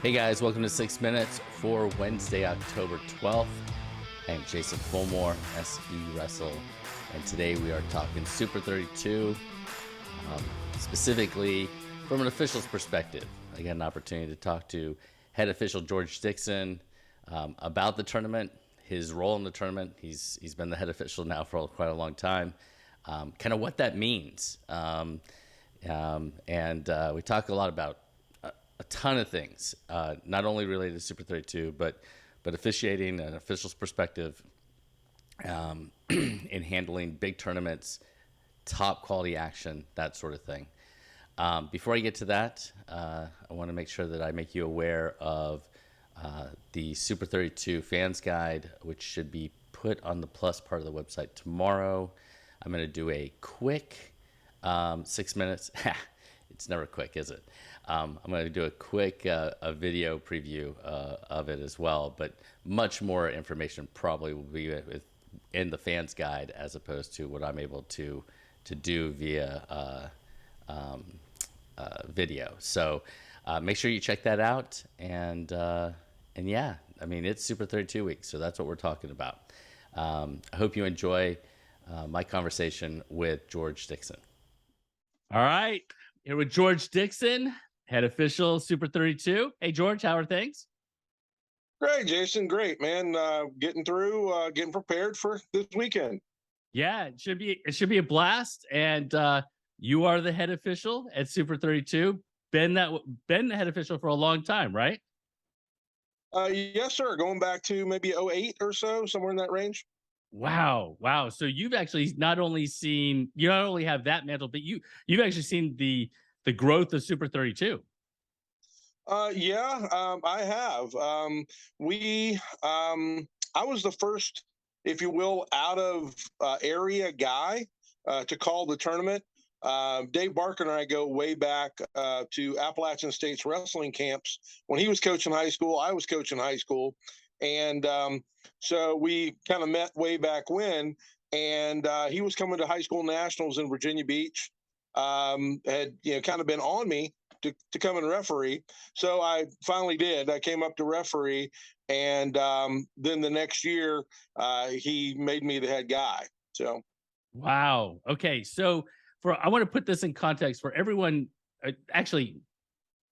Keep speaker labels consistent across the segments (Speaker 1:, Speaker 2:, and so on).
Speaker 1: Hey guys, welcome to 6 Minutes for Wednesday, October 12th. I am Jason Fulmore, SE Wrestle, and today we are talking Super 32, specifically from an official's perspective. I got an opportunity to talk to head official George Dixon about the tournament, his role in the tournament. He's been the head official now for quite a long time, kind of what that means. We talk a lot about a ton of things, not only related to Super 32, but officiating, an official's perspective, in handling big tournaments, top quality action, that sort of thing. Before I get to that, I want to make sure that I make you aware of the Super 32 Fans Guide, which should be put on the Plus part of the website tomorrow. I'm going to do a quick 6 minutes. It's never quick, is it? I'm going to do a quick a video preview of it as well, but much more information probably will be in the Fans Guide as opposed to what I'm able to do via video. So make sure you check that out. And yeah, I mean, it's Super 32 week, so that's what we're talking about. I hope you enjoy my conversation with George Dixon. All right. Here with George Dixon, head official, Super 32. Hey, George, how are things?
Speaker 2: Great, Jason. Great, man. Getting through, getting prepared for this weekend.
Speaker 1: Yeah, it should be a blast. And you are the head official at Super 32. Been the head official for a long time, right?
Speaker 2: Yes, sir. Going back to maybe '08 or so, somewhere in that range.
Speaker 1: Wow. So you've actually not only have that mantle, but you've actually seen the growth of Super 32.
Speaker 2: Yeah, I have. I was the first, if you will, out of area guy to call the tournament. Dave Barker and I go way back to Appalachian State's wrestling camps. When he was coaching high school, I was coaching high school. And so we kind of met way back when. And he was coming to high school nationals in Virginia Beach. Had kind of been on me to come and referee. So I finally did. I came up to referee, and then the next year he made me the head guy. So
Speaker 1: Wow. Okay. So I want to put this in context for everyone. Actually,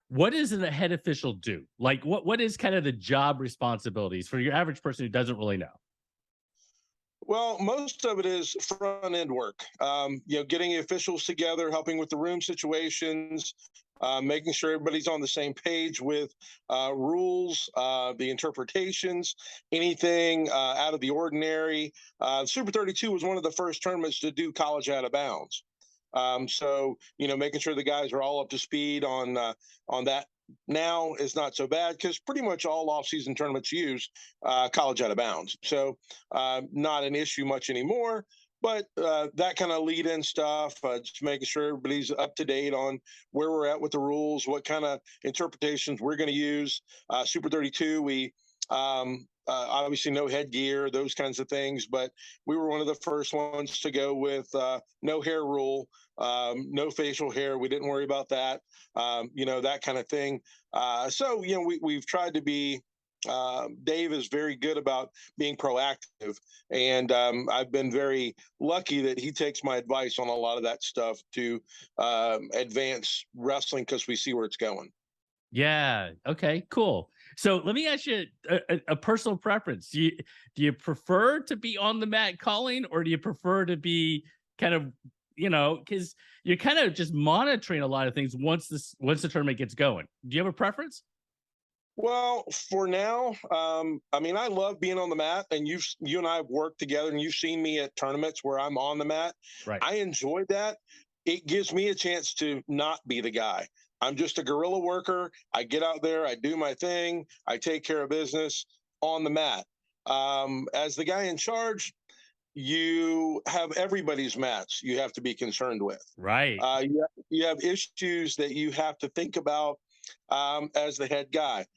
Speaker 1: what does a head official do? Like, what is kind of the job responsibilities for your average person who doesn't really know?
Speaker 2: well, most of it is front end work. Getting the officials together, helping with the room situations, making sure everybody's on the same page with rules, the interpretations, anything out of the ordinary. Super 32 was one of the first tournaments to do college out of bounds. So making sure the guys are all up to speed on that now is not so bad because pretty much all off-season tournaments use college out of bounds. So not an issue much anymore. But that kind of lead-in stuff, just making sure everybody's up to date on where we're at with the rules, what kind of interpretations we're going to use. Super 32, we obviously no headgear, those kinds of things, but we were one of the first ones to go with no hair rule, no facial hair. We didn't worry about that, that kind of thing. We've tried to be. Dave is very good about being proactive, and I've been very lucky that he takes my advice on a lot of that stuff to advance wrestling because we see where it's going.
Speaker 1: Yeah. Okay. Cool. So let me ask you a personal preference. Do you prefer to be on the mat calling, or do you prefer to be kind of because you're kind of just monitoring a lot of things once the tournament gets going? Do you have a preference?
Speaker 2: Well, for now, I love being on the mat, and you and I have worked together, and you've seen me at tournaments where I'm on the mat.
Speaker 1: Right.
Speaker 2: I enjoy that. It gives me a chance to not be the guy. I'm just a guerrilla worker. I get out there, I do my thing, I take care of business on the mat. As the guy in charge, you have everybody's mats you have to be concerned with.
Speaker 1: Right.
Speaker 2: You have issues that you have to think about as the head guy.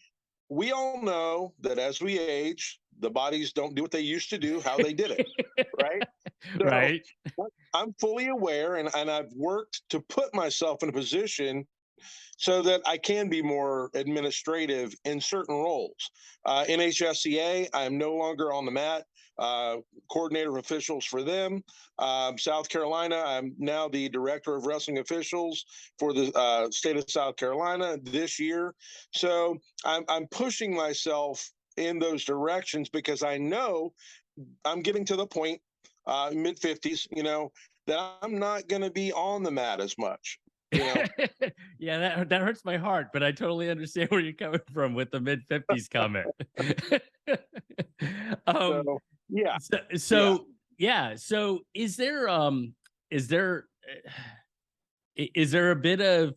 Speaker 2: We all know that as we age, the bodies don't do what they used to do, how they did it, right? So
Speaker 1: Right.
Speaker 2: I'm fully aware, and I've worked to put myself in a position so that I can be more administrative in certain roles. NHSCA, I am no longer on the mat. Coordinator of officials for them. South Carolina, I'm now the director of wrestling officials for the state of South Carolina this year. So I'm pushing myself in those directions because I know I'm getting to the point, mid 50s, that I'm not going to be on the mat as much. You know,
Speaker 3: Yeah, that hurts my heart, but I totally understand where you're coming from with the mid-50s comment. um,
Speaker 2: so yeah,
Speaker 3: so,
Speaker 2: yeah.
Speaker 3: so yeah, so is there is there a bit of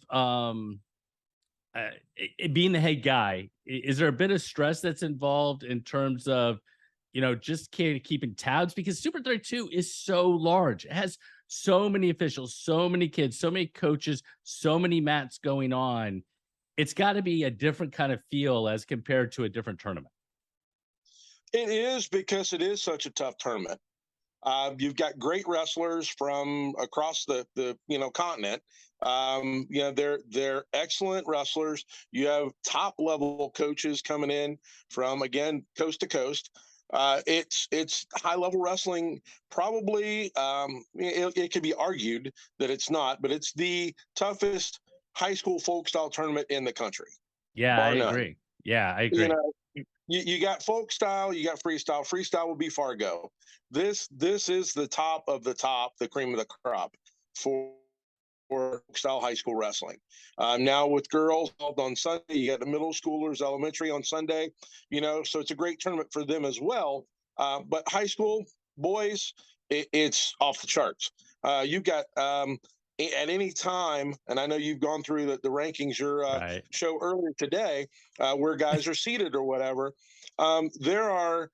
Speaker 3: being the head guy, is there a bit of stress that's involved in terms of, just keeping tabs because Super 32 is so large. It has so many officials, so many kids, so many coaches, so many mats going on. It's got to be a different kind of feel as compared to a different tournament.
Speaker 2: It is because it is such a tough tournament. You've got great wrestlers from across the continent. They're excellent wrestlers. You have top level coaches coming in from again coast to coast. It's high level wrestling. Probably it could be argued that it's not, but it's the toughest high school folk style tournament in the country,
Speaker 3: Yeah, I
Speaker 2: bar none.
Speaker 3: agree. Yeah, I
Speaker 2: You
Speaker 3: agree.
Speaker 2: know, you got folk style, you got freestyle. Freestyle will be Fargo. This is the top of the top, the cream of the crop for style high school wrestling. Now with girls on Sunday, you got the middle schoolers, elementary on Sunday. So it's a great tournament for them as well. But high school boys, it's off the charts. You've got at any time, and I know you've gone through the rankings your
Speaker 3: Right.
Speaker 2: show earlier today, where guys are seated or whatever. There are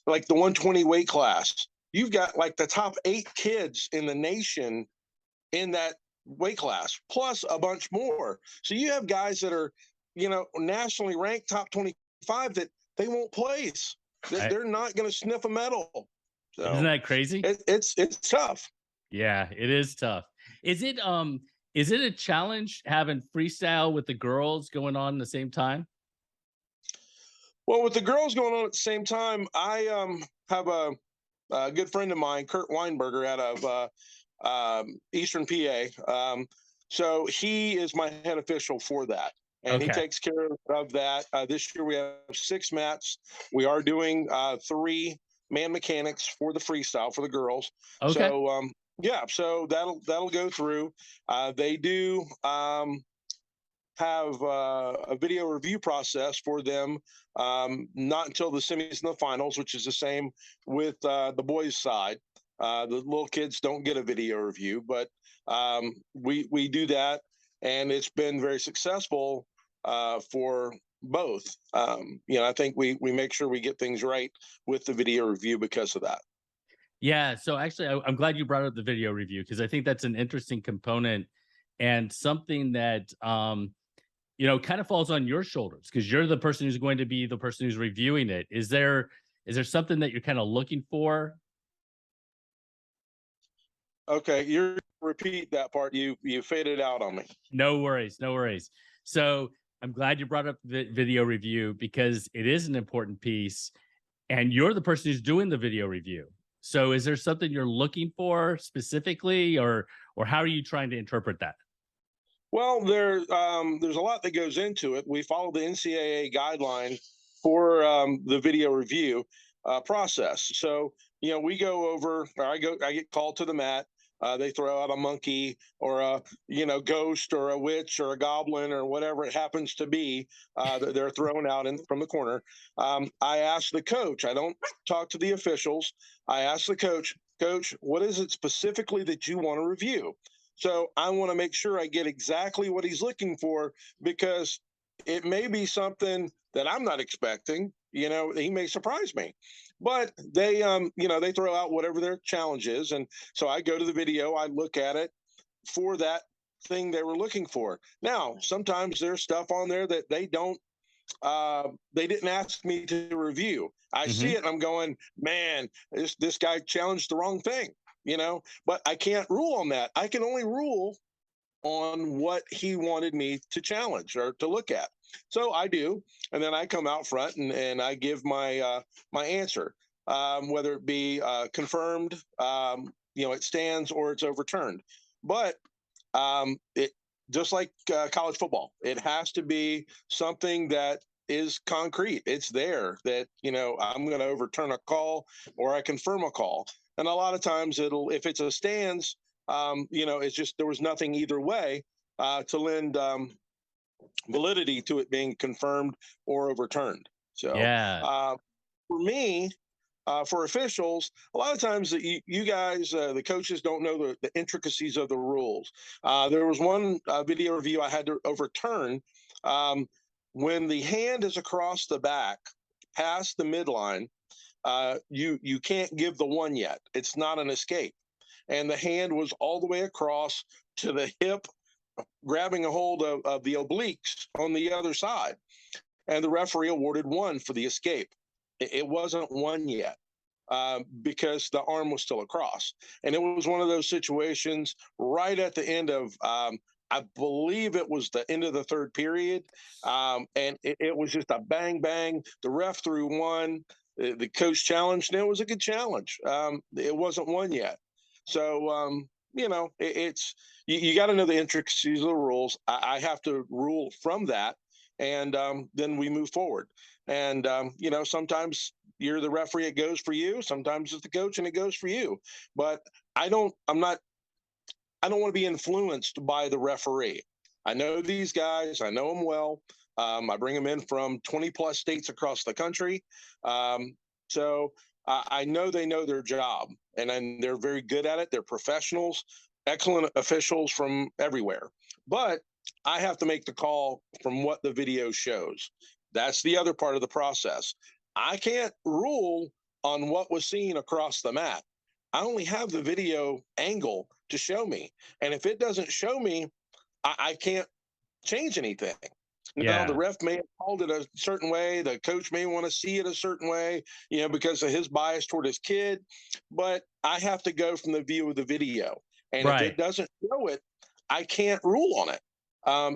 Speaker 2: like the 120 weight class. You've got like the top 8 kids in the nation in that weight class, plus a bunch more. So you have guys that are, nationally ranked top 25 that they won't place.
Speaker 3: I,
Speaker 2: They're not going to sniff a medal.
Speaker 3: isn't
Speaker 2: So
Speaker 3: that crazy?
Speaker 2: it's tough.
Speaker 3: Yeah, it is tough. Is it is it a challenge having freestyle with the girls going on the same time?
Speaker 2: Well, with the girls going on at the same time, I have a good friend of mine, Kurt Weinberger, out of Eastern PA. So he is my head official for that. And he
Speaker 3: Okay.
Speaker 2: takes care of that. This year we have 6 mats. We are doing 3 man mechanics for the freestyle for the girls.
Speaker 3: Okay.
Speaker 2: So yeah, so that'll go through. They do have a video review process for them, not until the semis and the finals, which is the same with the boys' side. The little kids don't get a video review, but we do that, and it's been very successful for both. I think we make sure we get things right with the video review because of that.
Speaker 3: Yeah. So actually, I'm glad you brought up the video review because I think that's an interesting component and something that kind of falls on your shoulders because you're the person who's going to be the person who's reviewing it. Is there something that you're kind of looking for?
Speaker 2: Okay, you repeat that part. You faded out on me.
Speaker 3: No worries, no worries. So I'm glad you brought up the video review because it is an important piece, and you're the person who's doing the video review. So is there something you're looking for specifically, or how are you trying to interpret that?
Speaker 2: Well, there's a lot that goes into it. We follow the NCAA guideline for the video review process. So, we go over, or I get called to the mat. They throw out a monkey or a, ghost or a witch or a goblin or whatever it happens to be that they're thrown out from the corner. I ask the coach. I don't talk to the officials. I ask the coach, Coach, what is it specifically that you want to review? So I want to make sure I get exactly what he's looking for because it may be something that I'm not expecting. He may surprise me. But they throw out whatever their challenge is. And so I go to the video, I look at it for that thing they were looking for. Now, sometimes there's stuff on there that they didn't ask me to review. I see
Speaker 3: Hmm.
Speaker 2: it and I'm going, man, this guy challenged the wrong thing, but I can't rule on that. I can only rule on what he wanted me to challenge or to look at. So I do, and then I come out front and I give my answer, whether it be confirmed, it stands or it's overturned. But it just like college football, it has to be something that is concrete. It's there that I'm going to overturn a call or I confirm a call. And a lot of times if it's a stands, it's just there was nothing either way to lend validity to it being confirmed or overturned. So
Speaker 3: Yeah.
Speaker 2: for me, for officials, a lot of times you guys, the coaches, don't know the intricacies of the rules. There was one video review I had to overturn. Um, when the hand is across the back, past the midline, you can't give the one yet. It's not an escape, and the hand was all the way across to the hip, grabbing a hold of the obliques on the other side, and the referee awarded one for the escape. It wasn't one yet because the arm was still across. And it was one of those situations right at the end of, I believe it was the end of the third period. And it was just a bang, bang. The ref threw one. The coach challenged, and it was a good challenge. It wasn't one yet. So, it's you got to know the intricacies of the rules. I have to rule from that, and then we move forward. And sometimes you're the referee, it goes for you. Sometimes it's the coach and it goes for you. But I don't want to be influenced by the referee. I know these guys, I know them well. I bring them in from 20 plus states across the country. So I know they know their job, and they're very good at it. They're professionals, excellent officials from everywhere. But I have to make the call from what the video shows. That's the other part of the process. I can't rule on what was seen across the mat. I only have the video angle to show me. And if it doesn't show me, I can't change anything. Now, the
Speaker 3: Yeah.
Speaker 2: ref may have called it a certain way. The coach may want to see it a certain way, because of his bias toward his kid. But I have to go from the view of the video. And if
Speaker 3: Right.
Speaker 2: it doesn't show it, I can't rule on it.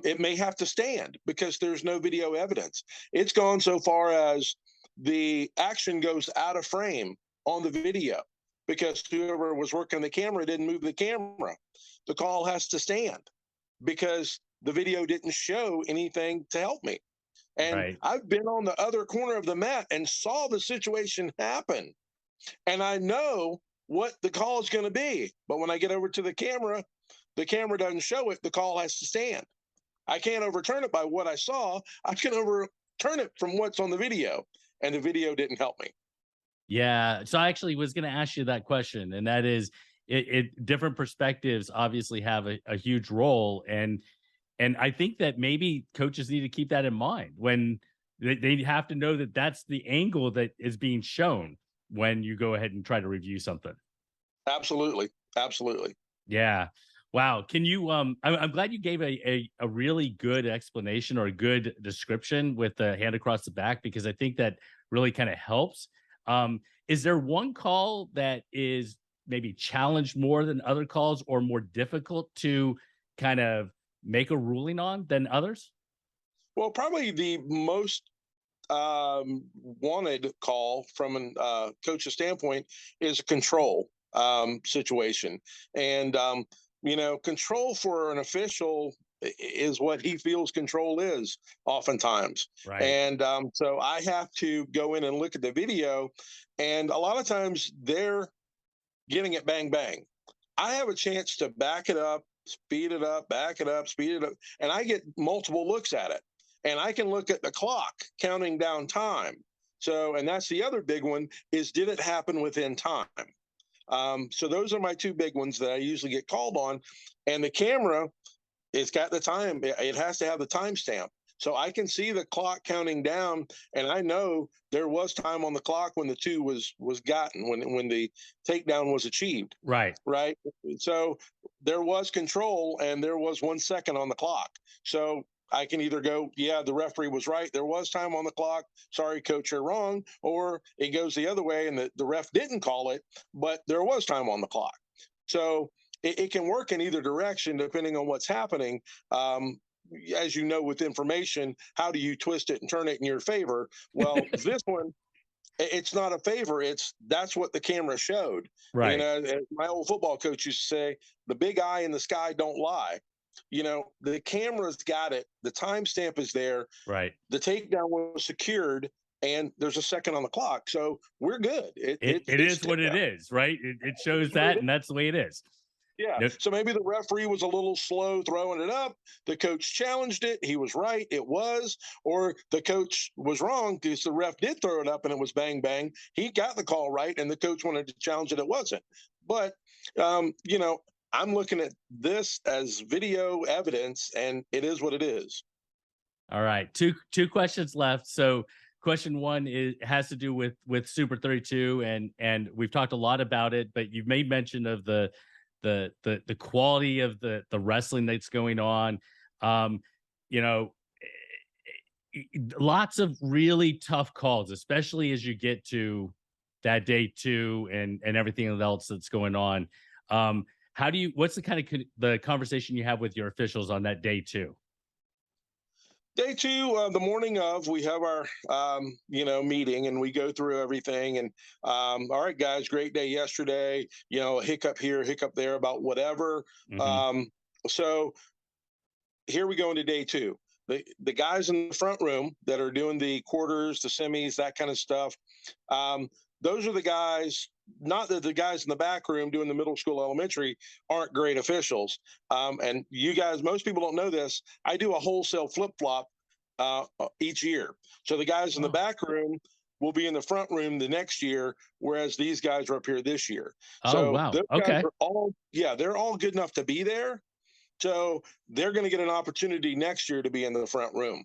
Speaker 2: It may have to stand because there's no video evidence. It's gone so far as the action goes out of frame on the video because whoever was working the camera didn't move the camera. The call has to stand because the video didn't show anything to help me. And
Speaker 3: Right.
Speaker 2: I've been on the other corner of the mat and saw the situation happen. And I know what the call is going to be. But when I get over to the camera doesn't show it. The call has to stand. I can't overturn it by what I saw. I can overturn it from what's on the video. And the video didn't help me.
Speaker 3: Yeah. So I actually was going to ask you that question, and that is, it different perspectives obviously have a huge role, and I think that maybe coaches need to keep that in mind when they have to know that that's the angle that is being shown when you go ahead and try to review something.
Speaker 2: Absolutely. Absolutely.
Speaker 3: Yeah. Wow. Can you I'm glad you gave a really good explanation or a good description with the hand across the back, because I think that really kind of helps. Is there one call that is maybe challenged more than other calls or more difficult to kind of make a ruling on than others?
Speaker 2: Well, probably the most wanted call from a coach's standpoint is a control situation. And, control for an official is what he feels control is oftentimes.
Speaker 3: Right.
Speaker 2: And so I have to go in and look at the video. And a lot of times they're getting it bang, bang. I have a chance to back it up, speed it up, back it up, speed it up, and I get multiple looks at it. And I can look at the clock counting down time. So, and that's the other big one is did it happen within time? So those are my two big ones that I usually get called on. And the camera, it's got the time. It has to have the timestamp. So I can see the clock counting down, and I know there was time on the clock when the two was gotten, when the takedown was achieved.
Speaker 3: Right.
Speaker 2: Right. So there was control, and there was 1 second on the clock. So I can either go, yeah, the referee was right. There was time on the clock. Sorry, coach, you're wrong. Or it goes the other way, and the ref didn't call it, but there was time on the clock. So it can work in either direction depending on what's happening. As you know, with information, how do you twist it and turn it in your favor? Well, this one, it's not a favor. That's what the camera showed. You
Speaker 3: Right.
Speaker 2: know, my old football coach used to say, "The big eye in the sky don't lie." You know, the camera's got it. The timestamp is there.
Speaker 3: Right.
Speaker 2: The takedown was secured, and there's a second on the clock, so we're good.
Speaker 3: It
Speaker 2: It's
Speaker 3: is what it
Speaker 2: takedown.
Speaker 3: is, right? It shows
Speaker 2: What
Speaker 3: that,
Speaker 2: it is.
Speaker 3: and that's the way it is.
Speaker 2: Yeah.
Speaker 3: Yep.
Speaker 2: So maybe the referee was a little slow throwing it up. The coach challenged it. He was right. It was. Or the coach was wrong because the ref did throw it up and it was bang, bang. He got the call right, and the coach wanted to challenge it. It wasn't. But, you know, I'm looking at this as video evidence, and it is what it is.
Speaker 3: All right. Two questions left. So question one has to do with Super 32, and we've talked a lot about it, but you've made mention of the quality of the wrestling that's going on. You know, lots of really tough calls, especially as you get to that day two and everything else that's going on. How do you? What's the kind of the conversation you have with your officials on that day two?
Speaker 2: Day two, the morning of, we have our meeting, and we go through everything. And all right, guys, great day yesterday. You know, hiccup here, hiccup there about whatever.
Speaker 3: Hmm.
Speaker 2: So here we go into day two. The guys in the front room that are doing the quarters, the semis, that kind of stuff. Those are the guys. Not that the guys in the back room doing the middle school, elementary aren't great officials. And you guys, most people don't know this. I do a wholesale flip flop each year. So the guys in the
Speaker 3: Oh,
Speaker 2: back room will be in the front room the next year, whereas these guys are up here this year.
Speaker 3: oh
Speaker 2: So
Speaker 3: wow.
Speaker 2: those guys
Speaker 3: Okay.
Speaker 2: are all, yeah, they're all good enough to be there. So they're going to get an opportunity next year to be in the front room.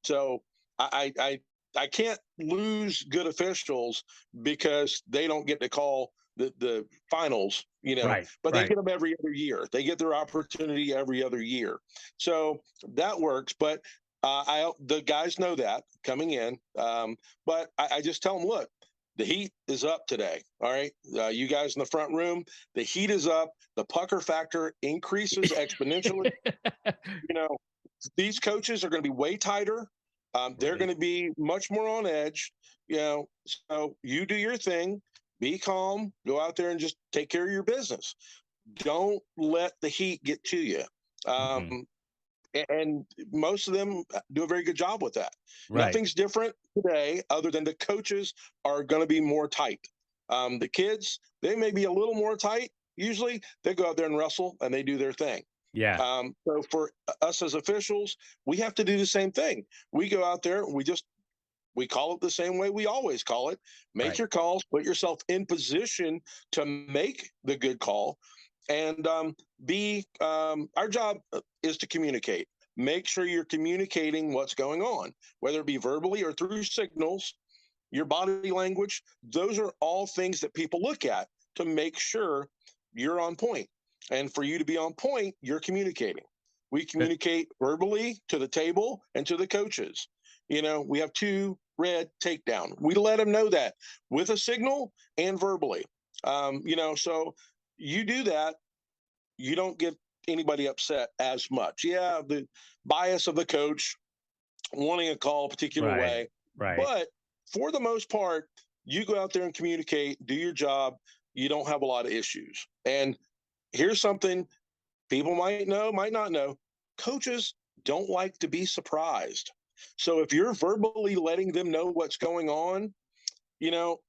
Speaker 2: So I can't lose good officials because they don't get to call the finals, you know,
Speaker 3: Right.
Speaker 2: but they
Speaker 3: Right.
Speaker 2: get them every other year. They get their opportunity every other year. So that works. But the guys know that coming in. But I just tell them, look, the heat is up today. All right. You guys in the front room, the heat is up. The pucker factor increases exponentially. You know, these coaches are going to be way tighter. They're
Speaker 3: Right.
Speaker 2: going to be much more on edge. You know, so you do your thing, be calm, go out there and just take care of your business. Don't let the heat get to you.
Speaker 3: Mhm.
Speaker 2: And most of them do a very good job with that.
Speaker 3: Right.
Speaker 2: Nothing's different today, other than the coaches are going to be more tight. The kids, they may be a little more tight. Usually, they go out there and wrestle and they do their thing.
Speaker 3: Yeah.
Speaker 2: So for us as officials, we have to do the same thing. We go out there, we call it the same way we always call it. Make
Speaker 3: Right.
Speaker 2: your calls, put yourself in position to make the good call, and be our job is to communicate. Make sure you're communicating what's going on, whether it be verbally or through signals, your body language. Those are all things that people look at to make sure you're on point. And for you to be on point, you're communicating. We
Speaker 3: That-
Speaker 2: communicate verbally to the table and to the coaches. You know, we have two red takedown. We let them know that with a signal and verbally. You know, so you do that, you don't get anybody upset as much. Yeah, the bias of the coach wanting a call a particular
Speaker 3: Right.
Speaker 2: way,
Speaker 3: Right.
Speaker 2: but for the most part, you go out there and communicate, do your job. You don't have a lot of issues. And here's something people might know, might not know. Coaches don't like to be surprised. So if you're verbally letting them know what's going on, you know,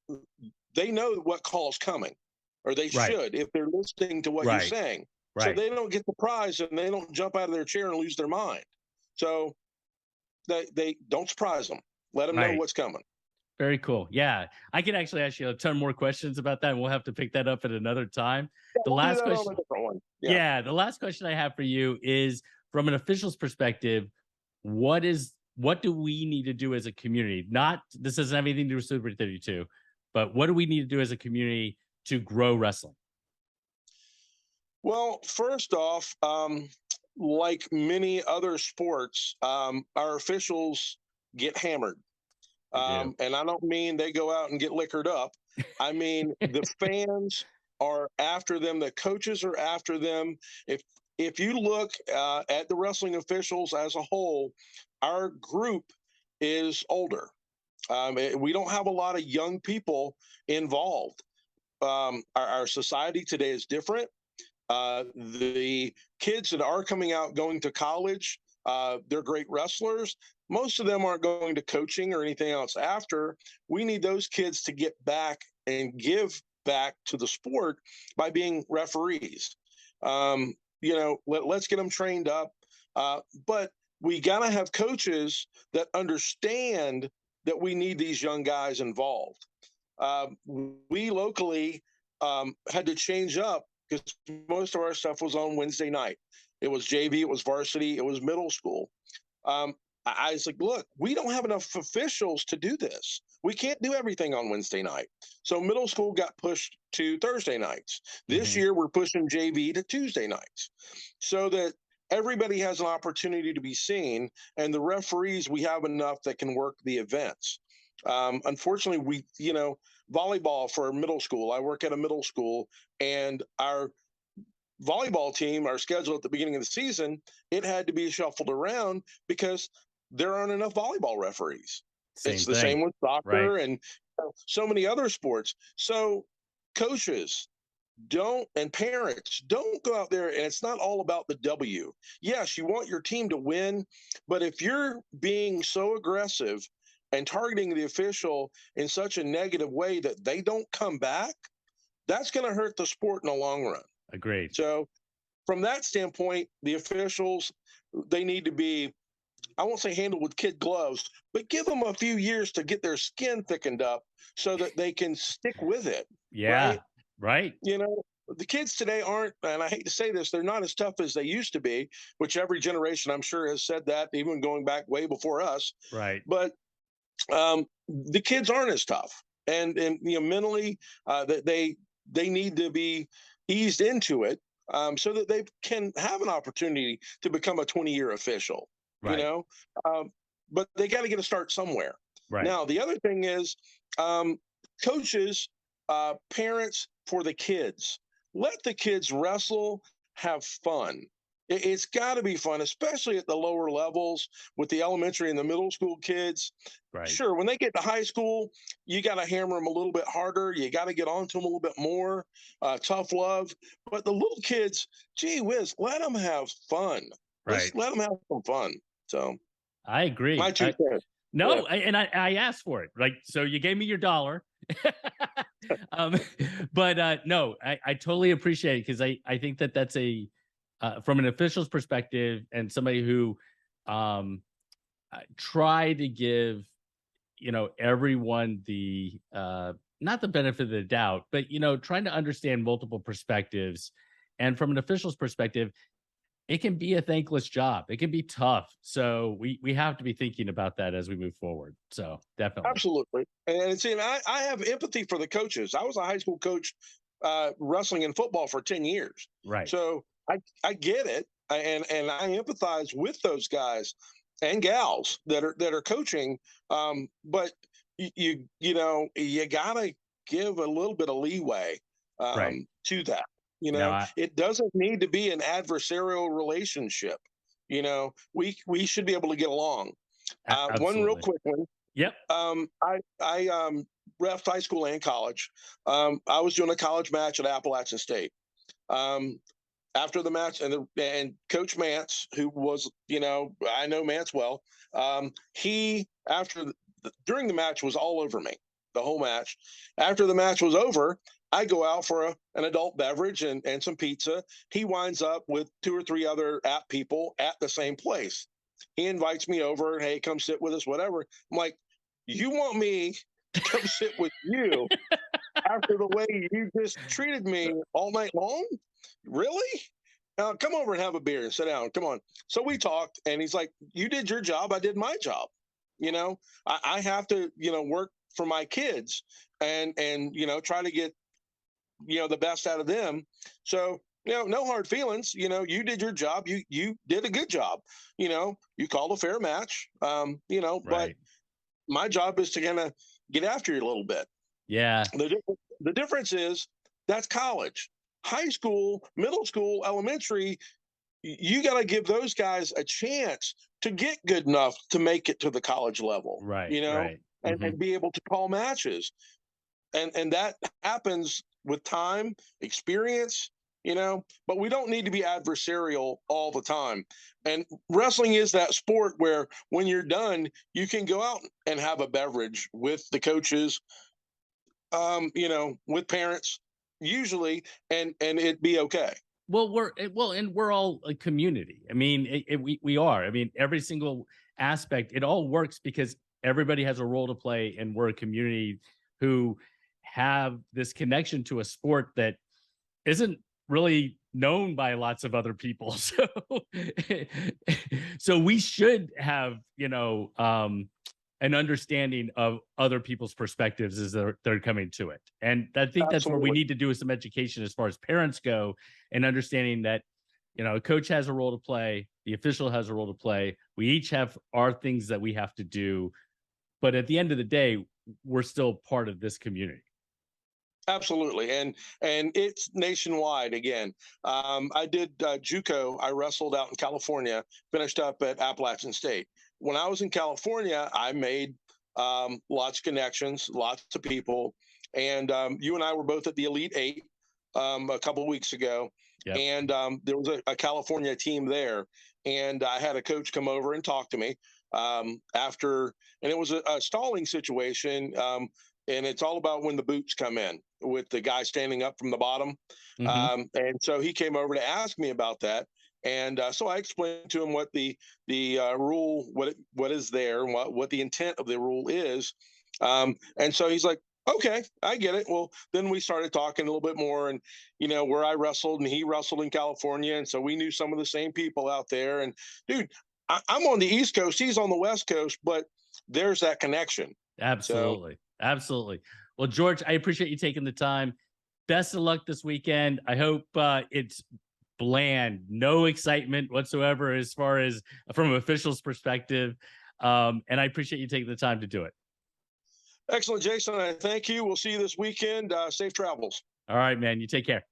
Speaker 2: they know what call is coming, or they
Speaker 3: Right.
Speaker 2: should if they're listening to what you're
Speaker 3: Right.
Speaker 2: saying. So
Speaker 3: Right.
Speaker 2: they don't get surprised and they don't jump out of their chair and lose their mind. So they don't surprise them. Let them know
Speaker 3: Right.
Speaker 2: what's coming.
Speaker 3: Very cool. Yeah. I can actually ask you a ton more questions about that, and we'll have to pick that up at another time.
Speaker 2: Yeah,
Speaker 3: The
Speaker 2: we'll do
Speaker 3: last
Speaker 2: that on a
Speaker 3: question,
Speaker 2: different one. Yeah.
Speaker 3: yeah, the last question I have for you is from an official's perspective, what do we need to do as a community? Not this doesn't have anything to do with Super 32, but what do we need to do as a community to grow wrestling?
Speaker 2: Well, first off, like many other sports, our officials get hammered.
Speaker 3: They do.
Speaker 2: And I don't mean they go out and get liquored up. I mean, the fans are after them. The coaches are after them. If you look at the wrestling officials as a whole, our group is older. We don't have a lot of young people involved. Our society today is different. The kids that are coming out going to college, they're great wrestlers. Most of them aren't going to coaching or anything else after. We need those kids to get back and give back to the sport by being referees. Let's get them trained up. But we got to have coaches that understand that we need these young guys involved. We locally had to change up because most of our stuff was on Wednesday night. It was JV, it was varsity, it was middle school. I was like, look, we don't have enough officials to do this. We can't do everything on Wednesday night. So middle school got pushed to Thursday nights. This year, we're pushing JV to Tuesday nights so that everybody has an opportunity to be seen. And the referees, we have enough that can work the events. Unfortunately, volleyball for middle school, I work at a middle school, and our volleyball team, our schedule at the beginning of the season, it had to be shuffled around because there aren't enough volleyball referees. It's the same with soccer and so many other sports. So coaches and parents don't go out there, and it's not all about the W. Yes, you want your team to win, but if you're being so aggressive and targeting the official in such a negative way that they don't come back, that's going to hurt the sport in the long run.
Speaker 3: Agreed.
Speaker 2: So from that standpoint, the officials, they need to be, I won't say handled with kid gloves, but give them a few years to get their skin thickened up so that they can stick with it.
Speaker 3: Yeah. Right.
Speaker 2: The kids today aren't, and I hate to say this, they're not as tough as they used to be, which every generation I'm sure has said that, even going back way before us.
Speaker 3: Right.
Speaker 2: But the kids aren't as tough, and mentally, they need to be eased into it so that they can have an opportunity to become a 20-year official.
Speaker 3: Right.
Speaker 2: But they got to get a start somewhere.
Speaker 3: Right.
Speaker 2: Now, the other thing is coaches, parents for the kids. Let the kids wrestle, have fun. It's got to be fun, especially at the lower levels with the elementary and the middle school kids.
Speaker 3: Right.
Speaker 2: Sure, when they get to high school, you got to hammer them a little bit harder. You got to get on to them a little bit more, tough love. But the little kids, gee whiz, let them have fun.
Speaker 3: Right.
Speaker 2: Let them have some fun. So
Speaker 3: I agree.
Speaker 2: My 2 cents.
Speaker 3: No, and I asked for it. Like, so you gave me your $1. But no, I totally appreciate it because I think that's a from an official's perspective and somebody who try to give everyone the not the benefit of the doubt, but trying to understand multiple perspectives. And from an official's perspective, it can be a thankless job. It can be tough. So we have to be thinking about that as we move forward. So definitely.
Speaker 2: Absolutely. And see, I have empathy for the coaches. I was a high school coach wrestling and football for 10 years.
Speaker 3: Right.
Speaker 2: So I get it. And I empathize with those guys and gals that are coaching. But you gotta give a little bit of leeway to that. It doesn't need to be an adversarial relationship. We should be able to get along. One real quick one.
Speaker 3: Yep.
Speaker 2: I reffed high school and college. I was doing a college match at Appalachian State. After the match, and Coach Mance, who was, I know Mance well, he during the match was all over me, the whole match. After the match was over, I go out for an adult beverage and some pizza. He winds up with 2 or 3 other app people at the same place. He invites me over. Hey, come sit with us, whatever. I'm like, you want me to come sit with you after the way you just treated me all night long? Really? Come over and have a beer and sit down. Come on. So we talked, and he's like, you did your job. I did my job. I have to, work for my kids and try to get, the best out of them. So, no hard feelings. You did your job. You did a good job. You called a fair match. But my job is to kind of get after you a little bit.
Speaker 3: Yeah.
Speaker 2: The difference is That's college. High school, middle school, elementary, you got to give those guys a chance to get good enough to make it to the college level,
Speaker 3: Right,
Speaker 2: you know,
Speaker 3: right.
Speaker 2: and be able to call matches. And that happens with time, experience, you know, but we don't need to be adversarial all the time. And wrestling is that sport where when you're done, you can go out and have a beverage with the coaches, you know, with parents usually, and it'd be okay.
Speaker 3: Well, and we're all a community. I mean, we are. I mean, every single aspect, it all works because everybody has a role to play, and we're a community who have this connection to a sport that isn't really known by lots of other people. So, so we should have, an understanding of other people's perspectives as they're coming to it. And I think that's where we
Speaker 2: Absolutely.
Speaker 3: need to do some education as far as parents go, and understanding that, a coach has a role to play, the official has a role to play. We each have our things that we have to do. But at the end of the day, we're still part of this community.
Speaker 2: Absolutely, and it's nationwide again. I did JUCO. I wrestled out in California, finished up at Appalachian State. When I was in California, I made lots of connections, lots of people, and you and I were both at the Elite Eight a couple of weeks ago,
Speaker 3: Yep.
Speaker 2: and there was a California team there, and I had a coach come over and talk to me after, and it was a stalling situation. And it's all about when the boots come in with the guy standing up from the bottom.
Speaker 3: Hmm.
Speaker 2: And so he came over to ask me about that. And so I explained to him what the rule, what is there, and what the intent of the rule is. And so he's like, okay, I get it. Well, then we started talking a little bit more, and where I wrestled and he wrestled in California, and so we knew some of the same people out there. And dude, I'm on the East Coast, he's on the West Coast, but there's that connection. So
Speaker 3: Absolutely. Absolutely. Well, George, I appreciate you taking the time. Best of luck this weekend. I hope it's bland, no excitement whatsoever as far as from an official's perspective. And I appreciate you taking the time to do it.
Speaker 2: excellent, Jason. I thank you. We'll see you this weekend. Safe travels.
Speaker 3: All right, man. You take care.